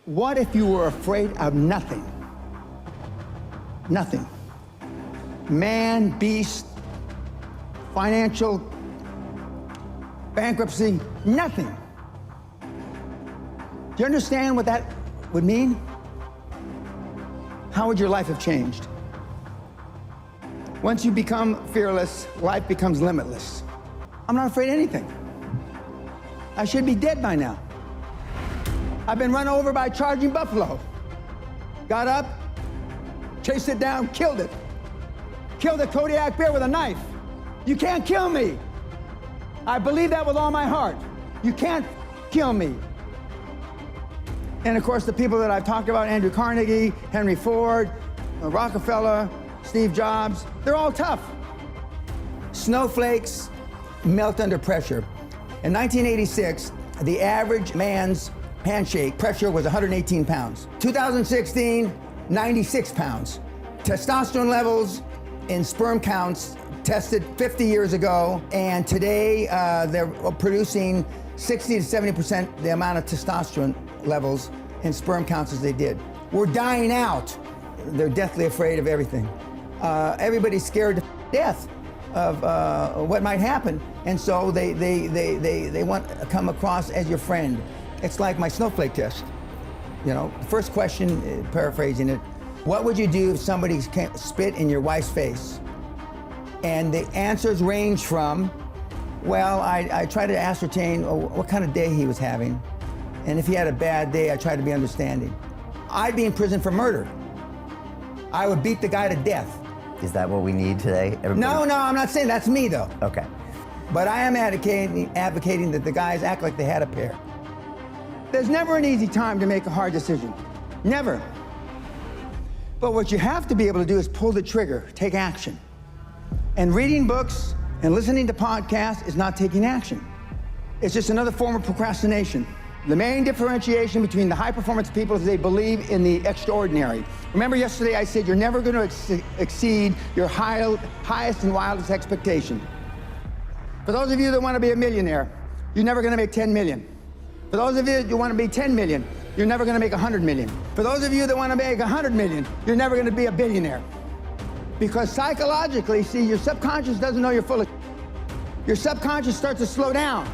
What if you were afraid of nothing? Nothing. Man, beast, financial, bankruptcy, nothing. Do you understand what that would mean? How would your life have changed? Once you become fearless, life becomes limitless. I'm not afraid of anything. I should be dead by now. I've been run over by a charging buffalo. Got up, chased it down, killed it. Killed a Kodiak bear with a knife. You can't kill me. I believe that with all my heart. You can't kill me. And of course, the people that I've talked about, Andrew Carnegie, Henry Ford, Rockefeller, Steve Jobs, they're all tough. Snowflakes melt under pressure. In 1986, the average man's handshake pressure was 118 pounds. 2016, 96 pounds. Testosterone levels in sperm counts tested 50 years ago, and today they're producing 60 to 70% the amount of testosterone levels in sperm counts as they did. We're dying out. They're deathly afraid of everything. Everybody's scared to death of what might happen, and so they want to come across as your friend. It's like my snowflake test. You know, the first question, paraphrasing it, what would you do if somebody spit in your wife's face? And the answers range from, well, I try to ascertain what kind of day he was having. And if he had a bad day, I try to be understanding. I'd be in prison for murder. I would beat the guy to death. Is that what we need today? Everybody? No, I'm not saying that's me, though. Okay. But I am advocating that the guys act like they had a pair. There's never an easy time to make a hard decision. Never. But what you have to be able to do is pull the trigger, take action. And reading books and listening to podcasts is not taking action. It's just another form of procrastination. The main differentiation between the high-performance people is they believe in the extraordinary. Remember yesterday I said you're never going to exceed your highest and wildest expectation. For those of you that want to be a millionaire, you're never going to make 10 million. For those of you that want to be 10 million, you're never going to make 100 million. For those of you that want to make 100 million, you're never going to be a billionaire. Because psychologically, see, your subconscious doesn't know you're full of. Your subconscious starts to slow down.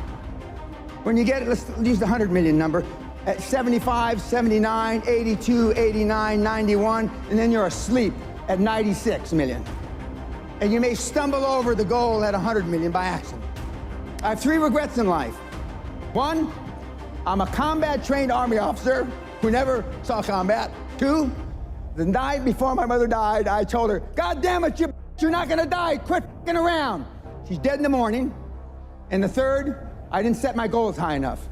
When you get, let's use the 100 million number, at 75, 79, 82, 89, 91, and then you're asleep at 96 million. And you may stumble over the goal at 100 million by accident. I have 3 regrets in life. 1, I'm a combat-trained Army officer who never saw combat. 2, the night before my mother died, I told her, God damn it, you're not gonna die, quit f***ing around. She's dead in the morning. And the 3rd, I didn't set my goals high enough.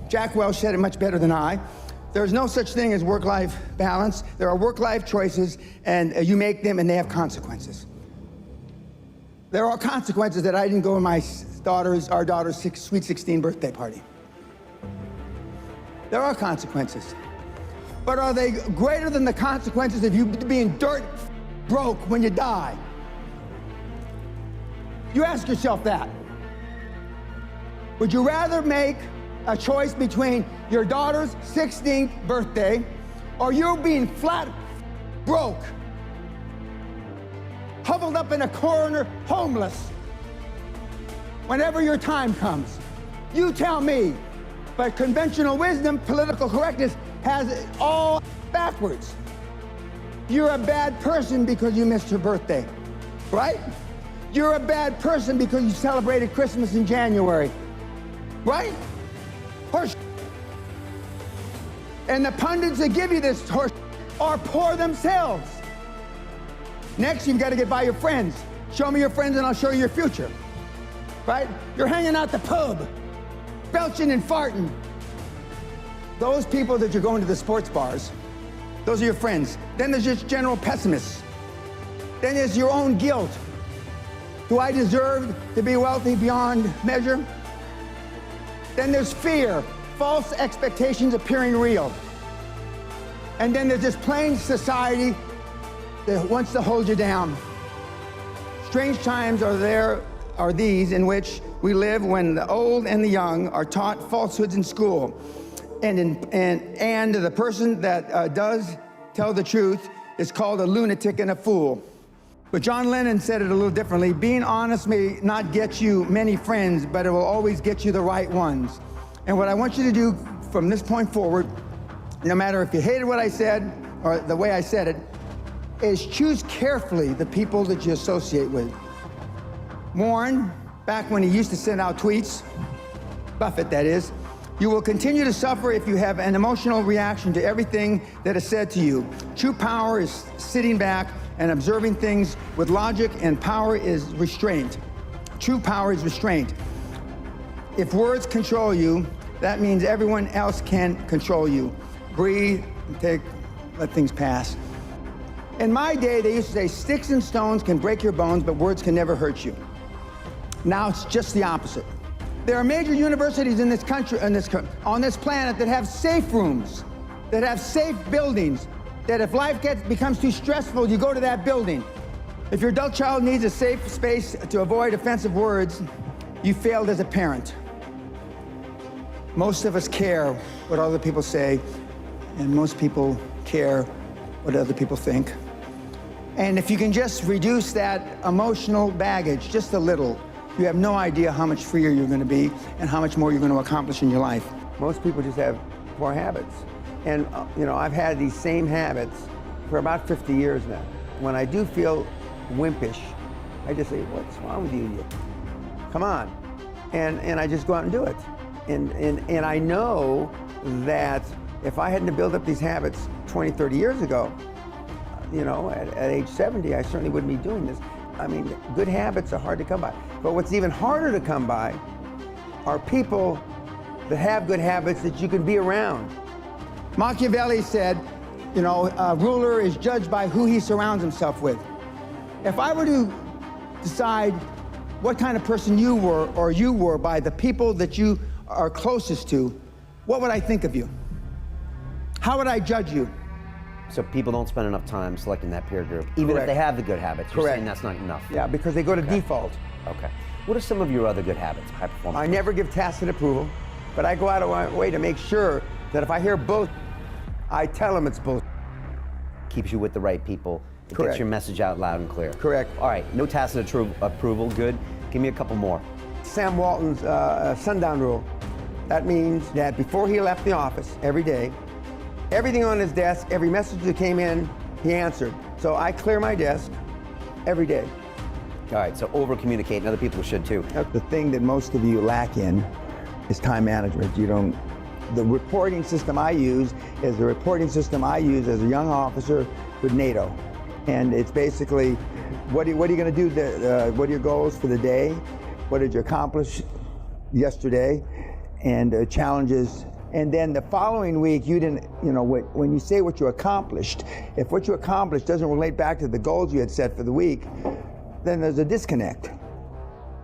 Jack Welch said it much better than I. There's no such thing as work-life balance. There are work-life choices, and you make them, and they have consequences. There are consequences that I didn't go to our daughter's sweet 16 birthday party. There are consequences. But are they greater than the consequences of you being dirt broke when you die? You ask yourself that. Would you rather make a choice between your daughter's 16th birthday or you being flat broke, huddled up in a corner, homeless, whenever your time comes? You tell me. But conventional wisdom, political correctness, has it all backwards. You're a bad person because you missed her birthday, right? You're a bad person because you celebrated Christmas in January, right? Horse. And the pundits that give you this horse are poor themselves. Next, you've got to get by your friends. Show me your friends and I'll show you your future, right? You're hanging out the pub, belching and farting. Those people that you're going to the sports bars, those are your friends. Then there's just general pessimists. Then there's your own guilt. Do I deserve to be wealthy beyond measure? Then there's fear, false expectations appearing real. And then there's this plain society that wants to hold you down. Strange times are these in which we live when the old and the young are taught falsehoods in school. And the person that does tell the truth is called a lunatic and a fool. But John Lennon said it a little differently. Being honest may not get you many friends, but it will always get you the right ones. And what I want you to do from this point forward, no matter if you hated what I said or the way I said it, is choose carefully the people that you associate with. Warren, back when he used to send out tweets, Buffett that is, you will continue to suffer if you have an emotional reaction to everything that is said to you. True power is sitting back and observing things with logic, and power is restraint. True power is restraint. If words control you, that means everyone else can control you. Breathe, let things pass. In my day, they used to say, sticks and stones can break your bones, but words can never hurt you. Now it's just the opposite. There are major universities in this country, on this planet, that have safe rooms, that have safe buildings, that if life becomes too stressful, you go to that building. If your adult child needs a safe space to avoid offensive words, you failed as a parent. Most of us care what other people say, and most people care what other people think. And if you can just reduce that emotional baggage just a little, you have no idea how much freer you're going to be and how much more you're going to accomplish in your life. Most people just have poor habits. And, I've had these same habits for about 50 years now. When I do feel wimpish, I just say, what's wrong with you? Come on. And I just go out and do it. And I know that if I hadn't built up these habits 20, 30 years ago, at age 70, I certainly wouldn't be doing this. I mean, good habits are hard to come by. But what's even harder to come by are people that have good habits that you can be around. Machiavelli said, a ruler is judged by who he surrounds himself with. If I were to decide what kind of person you were by the people that you are closest to, what would I think of you? How would I judge you? So people don't spend enough time selecting that peer group, even if they have the good habits. You're saying that's not enough. Yeah, because they go to default. Okay. What are some of your other good habits, high performance? I never give tacit approval, but I go out of my way to make sure that if I hear bull, I tell them it's bull. Keeps you with the right people. It gets your message out loud and clear. Correct. All right, no tacit approval, good. Give me a couple more. Sam Walton's sundown rule. That means that before he left the office every day, everything on his desk, every message that came in, he answered. So I clear my desk every day. All right, so over-communicate, and other people should too. The thing that most of you lack in is time management. The reporting system I use is the reporting system I use as a young officer with NATO. And it's basically, what are you going to do? What are your goals for the day? What did you accomplish yesterday? And challenges. And then the following week, you didn't, when you say what you accomplished, if what you accomplished doesn't relate back to the goals you had set for the week, then there's a disconnect.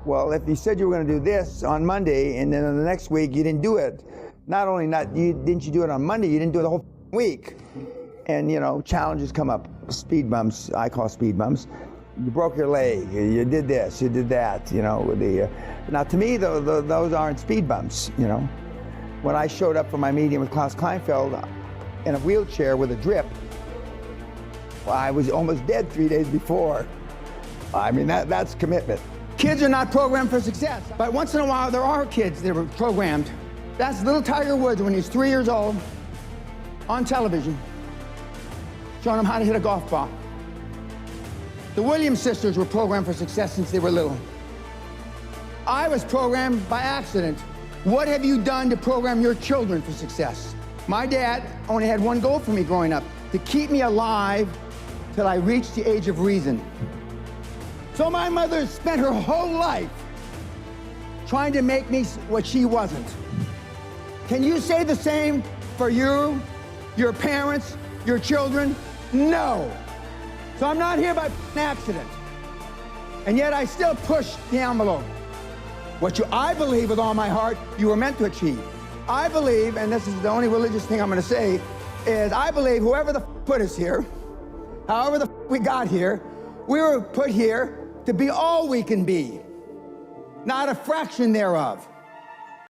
Well, if you said you were going to do this on Monday, and then on the next week you didn't do it, didn't you do it on Monday, you didn't do it the whole week. And challenges come up, speed bumps, I call speed bumps. You broke your leg, you did this, you did that, now to me, those aren't speed bumps, When I showed up for my meeting with Klaus Kleinfeld in a wheelchair with a drip, I was almost dead 3 days before. I mean, that's commitment. Kids are not programmed for success, but once in a while there are kids that are programmed. That's little Tiger Woods when he's 3 years old, on television, showing him how to hit a golf ball. The Williams sisters were programmed for success since they were little. I was programmed by accident. What have you done to program your children for success? My dad only had one goal for me growing up, to keep me alive till I reached the age of reason. So my mother spent her whole life trying to make me what she wasn't. Can you say the same for you, your parents, your children? No. So I'm not here by accident. And yet I still push the envelope. I believe with all my heart, you were meant to achieve. I believe, and this is the only religious thing I'm going to say, is I believe whoever the put us here, however the we got here, we were put here to be all we can be, not a fraction thereof.